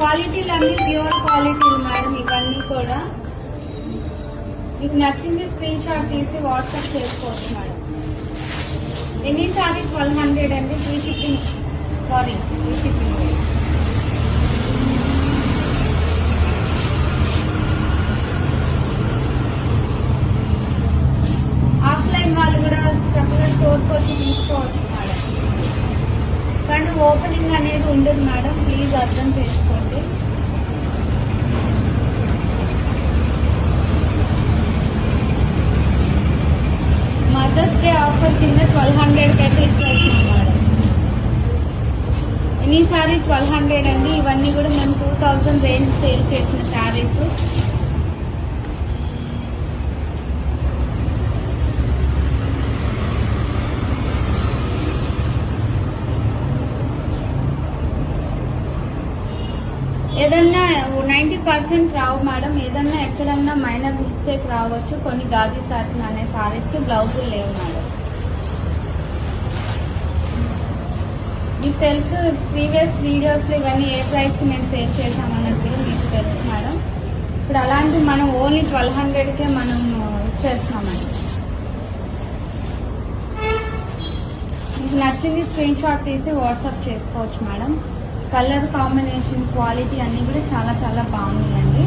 క్వాలిటీలు అన్ని ప్యూర్ క్వాలిటీలు మేడం. ఇవన్నీ కూడా మీకు నచ్చింది స్క్రీన్ షాట్ తీసి వాట్సాప్ చేసుకోవచ్చు మేడం. ఎనీ సారీ 1200 అండి. Free shipping. Sorry, free shipping. Offline వాళ్ళు కూడా చక్కగా స్టోర్కి వచ్చి తీసుకోవచ్చు మేడం. కానీ ఓపెనింగ్ అనేది ఉండదు మేడం, ప్లీజ్ అర్థం చేసుకోండి. మదర్స్ డే ఆఫర్ కింద 1200 అయితే ఇచ్చేస్తున్నాం మేడం. ఎనీ సారీ 1200 అండి. ఇవన్నీ కూడా మేము 2000 రేంజ్ సేల్ చేసిన శారీస్. ఏదన్నా 90% రావు మేడం. ఏదన్నా ఎక్కడన్నా మైనర్ మిస్టేక్ రావచ్చు. కొన్ని గాజీ సాటిన్ అనే సారీస్ బ్లౌజులు లేవు మేడం. మీకు తెలుసు, ప్రీవియస్ వీడియోస్లో ఇవన్నీ ఏ ప్రైస్కి మేము సేల్ చేసామన్నట్టు మీకు తెలుసు మేడం. ఇప్పుడు అలాంటి మనం ఓన్లీ 1200కే మనం ఇచ్చేస్తున్నామండి. మీకు నచ్చింది స్క్రీన్ షాట్ తీసి వాట్సాప్ చేసుకోవచ్చు మేడం. కలర్ కాంబినేషన్, క్వాలిటీ అన్నీ కూడా చాలా చాలా బాగున్నాయండి.